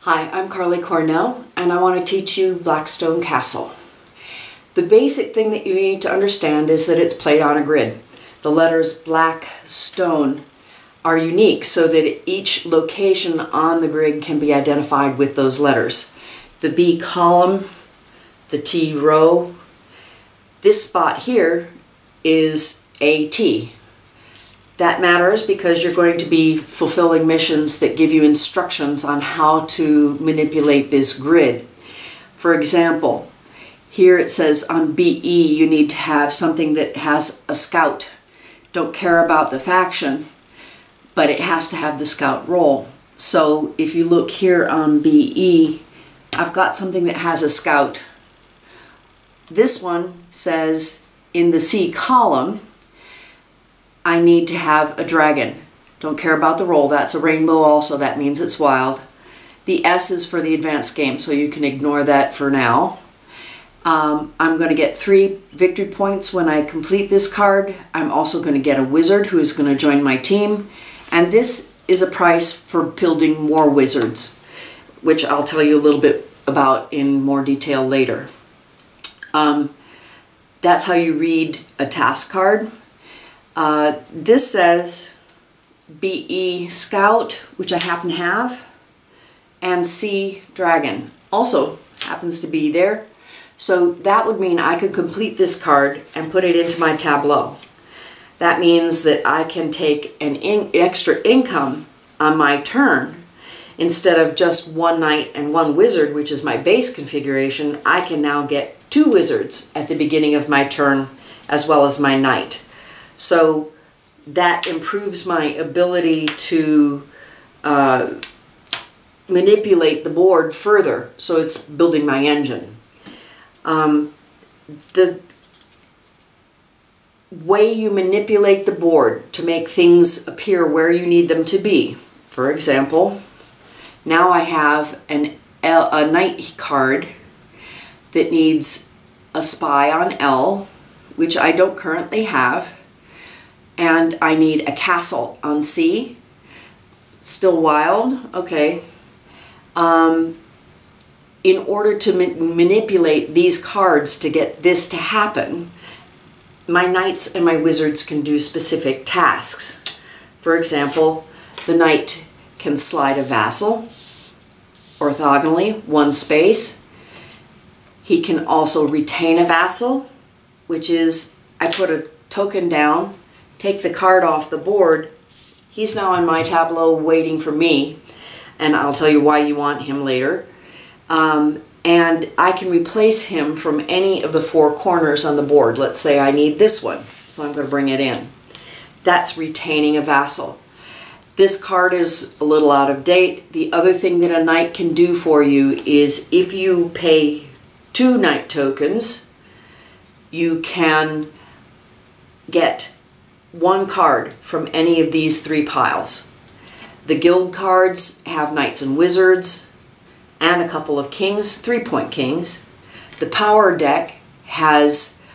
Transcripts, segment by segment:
Hi, I'm Carlie Cornell, and I want to teach you Blackstone Castle. The basic thing that you need to understand is that it's played on a grid. The letters Blackstone are unique so that each location on the grid can be identified with those letters. The B column, the T row, this spot here is a T. That matters because you're going to be fulfilling missions that give you instructions on how to manipulate this grid. For example, here it says on BE you need to have something that has a scout. Don't care about the faction, but it has to have the scout role. So if you look here on BE, I've got something that has a scout. This one says in the C column, I need to have a dragon. Don't care about the role. That's a rainbow also. That means it's wild. The S is for the advanced game, so you can ignore that for now. I'm going to get 3 victory points when I complete this card. I'm also going to get a wizard who is going to join my team. And this is a price for building more wizards, which I'll tell you a little bit about in more detail later. That's how you read a task card. This says BE Scout, which I happen to have, and C Dragon also happens to be there. So that would mean I could complete this card and put it into my tableau. That means that I can take an extra income on my turn. Instead of just 1 knight and 1 wizard, which is my base configuration, I can now get 2 wizards at the beginning of my turn as well as my knight. So that improves my ability to manipulate the board further. So it's building my engine. The way you manipulate the board to make things appear where you need them to be. For example, now I have a knight card that needs a spy on L, which I don't currently have. And I need a castle on C. Still wild? Okay. In order to manipulate these cards to get this to happen, my knights and my wizards can do specific tasks. For example, the knight can slide a vassal orthogonally, 1 space. He can also retain a vassal, which is I put a token down, take the card off the board. He's now in my tableau waiting for me, and I'll tell you why you want him later. And I can replace him from any of the 4 corners on the board. Let's say I need this one, so I'm going to bring it in. That's retaining a vassal. This card is a little out of date. The other thing that a knight can do for you is if you pay 2 knight tokens, you can get 1 card from any of these 3 piles. The guild cards have knights and wizards and a couple of kings, 3-point kings. The power deck has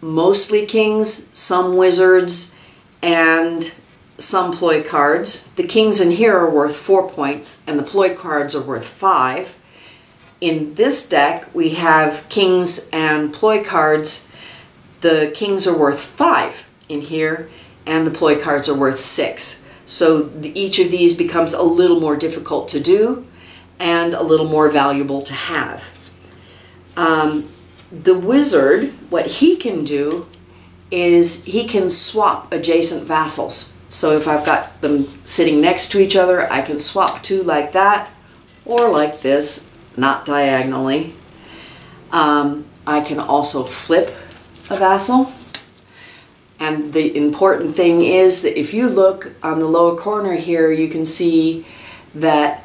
mostly kings, some wizards, and some ploy cards. The kings in here are worth 4 points and the ploy cards are worth 5. In this deck we have kings and ploy cards. The kings are worth 5 in here, and the ploy cards are worth 6. So each of these becomes a little more difficult to do and a little more valuable to have. The wizard, what he can do is he can swap adjacent vassals. So if I've got them sitting next to each other, I can swap 2 like that, or like this, not diagonally. I can also flip a vassal. And the important thing is that if you look on the lower corner here, you can see that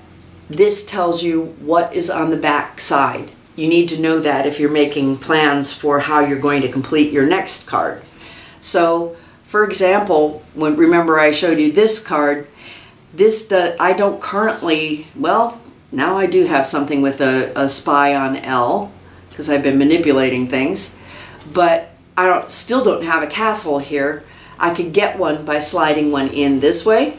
this tells you what is on the back side. You need to know that if you're making plans for how you're going to complete your next card. So, for example, remember I showed you this card. I don't currently, well, now I do have something with a spy on L, because I've been manipulating things, but I still don't have a castle here. I could get one by sliding one in this way,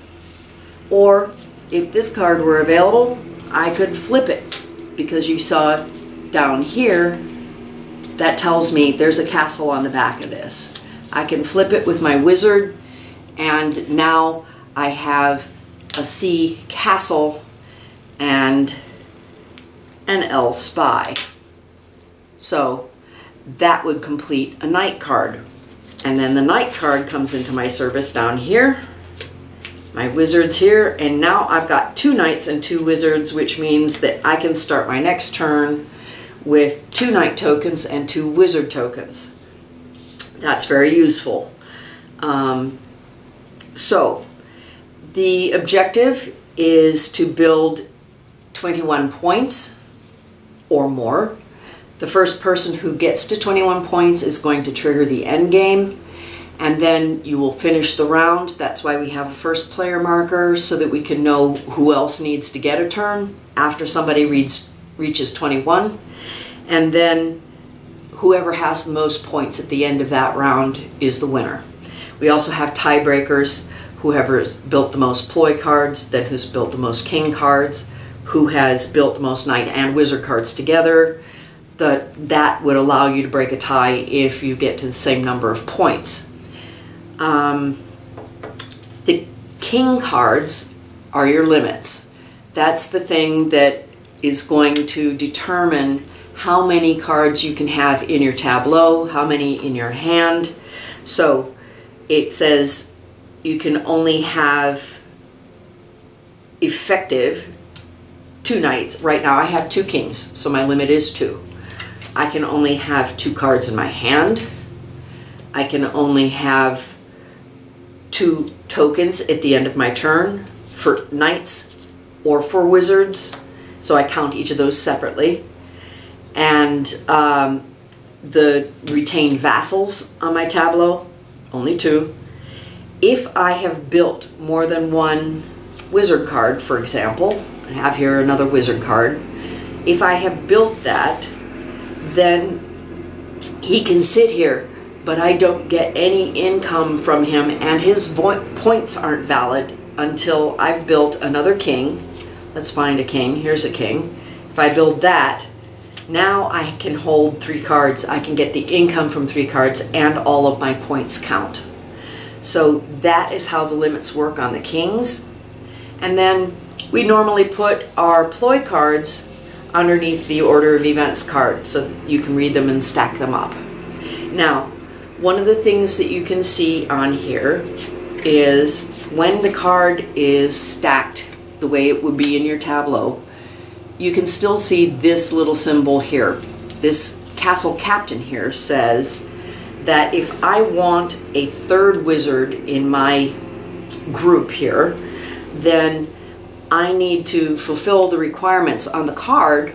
or if this card were available, I could flip it, because you saw down here, that tells me there's a castle on the back of this. I can flip it with my wizard, and now I have a C castle and an L spy. So that would complete a knight card. And then the knight card comes into my service down here. My wizard's here, and now I've got 2 knights and 2 wizards, which means that I can start my next turn with 2 knight tokens and 2 wizard tokens. That's very useful. So the objective is to build 21 points or more. The first person who gets to 21 points is going to trigger the end game, and then you will finish the round. That's why we have a first player marker, so that we can know who else needs to get a turn after somebody reaches 21. And then whoever has the most points at the end of that round is the winner. We also have tiebreakers: whoever's built the most ploy cards, then who's built the most king cards, who has built the most knight and wizard cards together. That would allow you to break a tie if you get to the same number of points. The king cards are your limits. That's the thing that is going to determine how many cards you can have in your tableau, how many in your hand. So it says you can only have effective 2 knights. Right now I have 2 kings, so my limit is 2. I can only have 2 cards in my hand. I can only have 2 tokens at the end of my turn for knights or for wizards, so I count each of those separately. And the retained vassals on my tableau, only 2. If I have built more than 1 wizard card, for example, I have here another wizard card. If I have built that, then he can sit here, but I don't get any income from him, and his points aren't valid until I've built another king. Let's find a king. Here's a king. If I build that, now I can hold 3 cards. I can get the income from 3 cards, and all of my points count. So that is how the limits work on the kings. And then we normally put our ploy cards underneath the order of events card, so you can read them and stack them up. Now, one of the things that you can see on here is when the card is stacked the way it would be in your tableau, you can still see this little symbol here. This castle captain here says that if I want a 3rd wizard in my group here, then I need to fulfill the requirements on the card,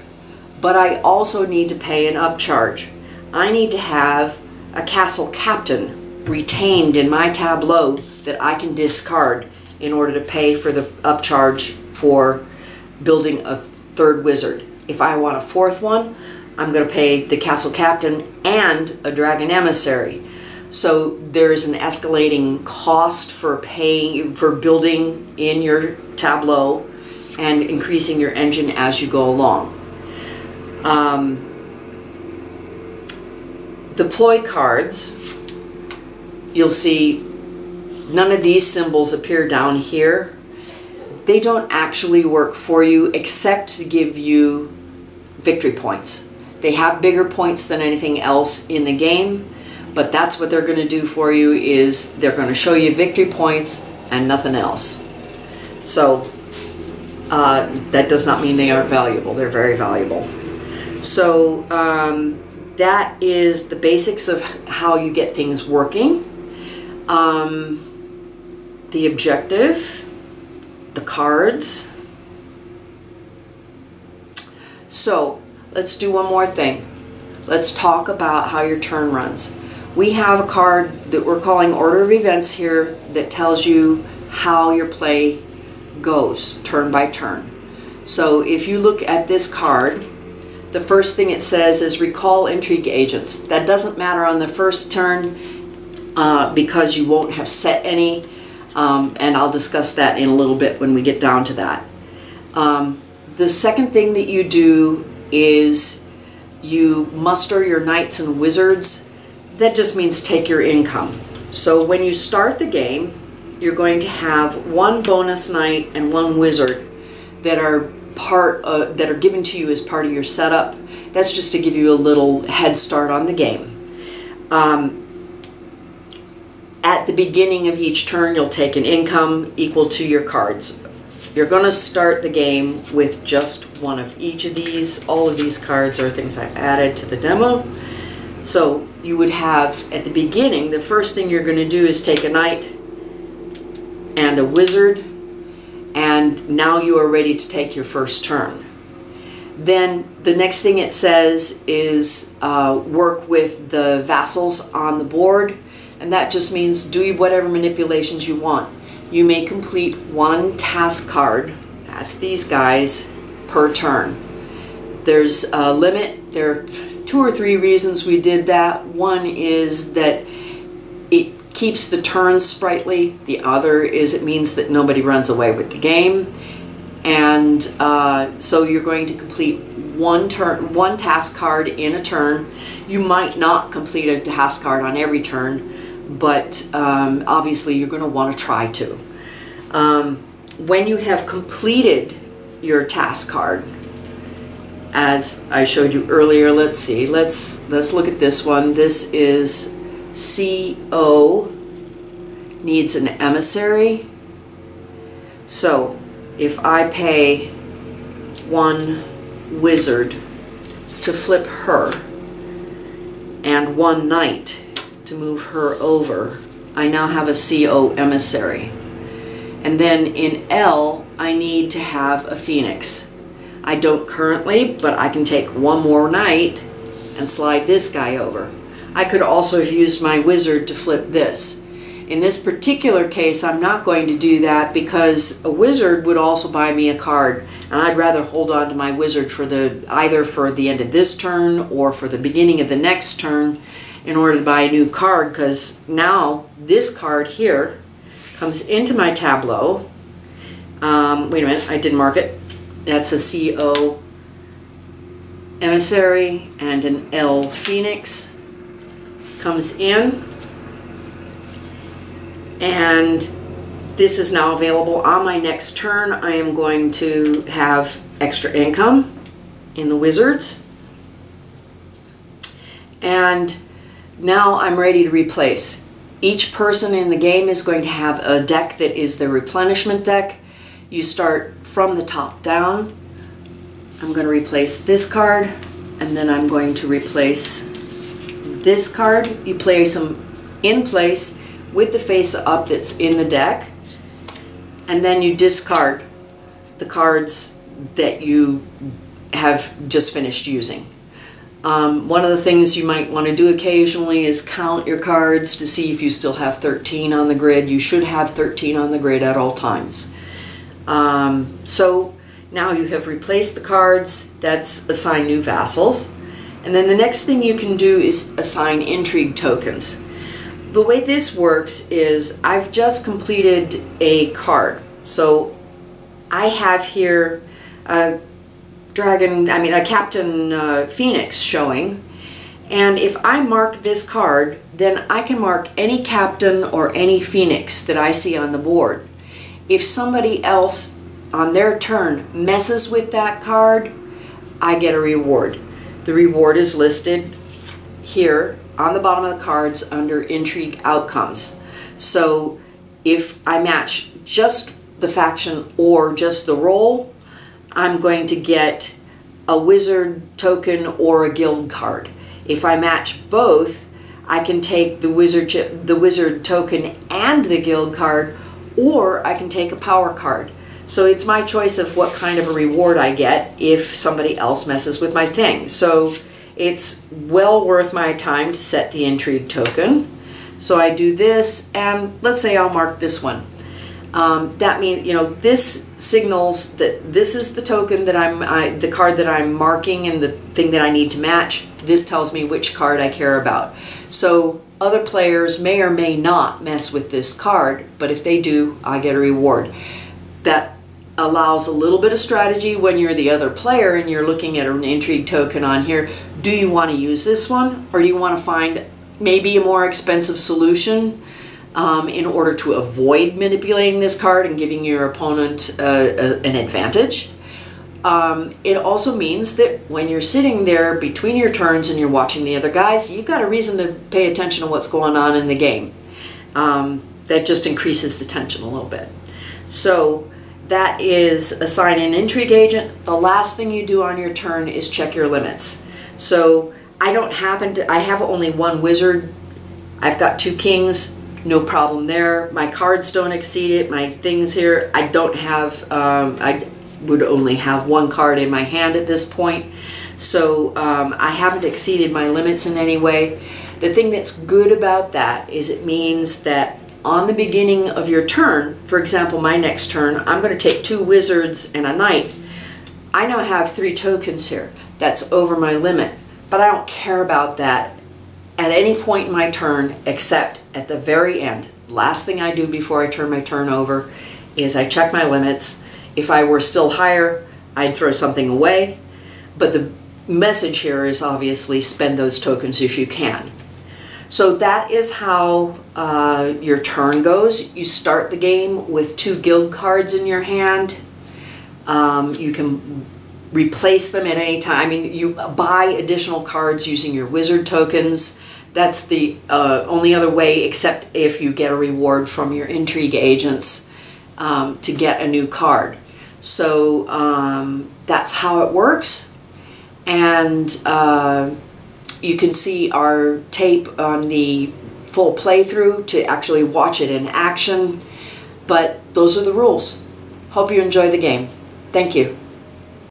but I also need to pay an upcharge. I need to have a castle captain retained in my tableau that I can discard in order to pay for the upcharge for building a 3rd wizard. If I want a 4th one, I'm going to pay the castle captain and a dragon emissary. So there's an escalating cost for building in your tableau and increasing your engine as you go along. The ploy cards, you'll see none of these symbols appear down here. They don't actually work for you except to give you victory points. They have bigger points than anything else in the game, but that's what they're going to do for you, is they're going to show you victory points and nothing else. So that does not mean they aren't valuable. They're very valuable. So that is the basics of how you get things working. The objective, the cards. So let's do one more thing. Let's talk about how your turn runs. We have a card that we're calling Order of Events here that tells you how your play goes turn by turn. So if you look at this card, the first thing it says is recall intrigue agents. That doesn't matter on the first turn because you won't have set any, and I'll discuss that in a little bit when we get down to that. The second thing that you do is you muster your knights and wizards. That just means take your income. So when you start the game, you're going to have one bonus knight and one wizard that are that are given to you as part of your setup. That's just to give you a little head start on the game. At the beginning of each turn, you'll take an income equal to your cards. You're going to start the game with just one of each of these. All of these cards are things I've added to the demo. So you would have, at the beginning, the first thing you're going to do is take a knight and a wizard, and now you are ready to take your first turn. Then the next thing it says is work with the vassals on the board, and that just means do whatever manipulations you want. You may complete one task card, that's these guys, per turn. There's a limit. There are 2 or 3 reasons we did that. One is that it keeps the turns sprightly. The other is it means that nobody runs away with the game. And so you're going to complete one task card in a turn. You might not complete a task card on every turn, but obviously you're going to want to try to. When you have completed your task card, as I showed you earlier, let's see, let's look at this one. This is CO, needs an emissary. So if I pay one wizard to flip her and one knight to move her over, I now have a CO emissary. And then in L, I need to have a phoenix. I don't currently, but I can take one more knight and slide this guy over. I could also have used my wizard to flip this. In this particular case, I'm not going to do that because a wizard would also buy me a card, and I'd rather hold on to my wizard for either for the end of this turn or for the beginning of the next turn in order to buy a new card, because now this card here comes into my tableau. Wait a minute, I didn't mark it. That's a CO emissary and an L phoenix comes in, and this is now available. On my next turn, I am going to have extra income in the wizards, and now I'm ready to replace. Each person in the game is going to have a deck that is the replenishment deck. You start from the top down. I'm going to replace this card, and then I'm going to replace this card. You place them in place with the face up that's in the deck, and then you discard the cards that you have just finished using. One of the things you might want to do occasionally is count your cards to see if you still have 13 on the grid. You should have 13 on the grid at all times. So now you have replaced the cards. That's assign new vassals. And then the next thing you can do is assign intrigue tokens. The way this works is I've just completed a card. So I have here a Captain Phoenix showing, and if I mark this card, then I can mark any captain or any phoenix that I see on the board. If somebody else on their turn messes with that card, I get a reward. The reward is listed here on the bottom of the cards under intrigue outcomes. So if I match just the faction or just the role, I'm going to get a wizard token or a guild card. If I match both, I can take the wizard token and the guild card, or I can take a power card. So it's my choice of what kind of a reward I get if somebody else messes with my thing. So it's well worth my time to set the intrigue token. So I do this, and let's say I'll mark this one. That means, this signals that this is the token that the card that I'm marking and the thing that I need to match. This tells me which card I care about. So other players may or may not mess with this card, but if they do, I get a reward. That allows a little bit of strategy when you're the other player and you're looking at an intrigue token on here. Do you want to use this one, or do you want to find maybe a more expensive solution in order to avoid manipulating this card and giving your opponent an advantage? It also means that when you're sitting there between your turns and you're watching the other guys, you've got a reason to pay attention to what's going on in the game. That just increases the tension a little bit. So that is assign an intrigue agent. The last thing you do on your turn is check your limits. So I have only one wizard. I've got 2 kings, no problem there. My cards don't exceed it. My things here, I don't have, I would only have 1 card in my hand at this point. So I haven't exceeded my limits in any way. The thing that's good about that is it means that on the beginning of your turn, for example, my next turn, I'm going to take 2 wizards and a knight. I now have 3 tokens here. That's over my limit, but I don't care about that at any point in my turn except at the very end. Last thing I do before I turn my turn over is I check my limits. If I were still higher, I'd throw something away, but the message here is obviously spend those tokens if you can. So that is how your turn goes. You start the game with 2 guild cards in your hand. You can replace them at any time. I mean, you buy additional cards using your wizard tokens. That's the only other way, except if you get a reward from your intrigue agents to get a new card. So that's how it works. And you can see our tape on the full playthrough to actually watch it in action. But those are the rules. Hope you enjoy the game. Thank you.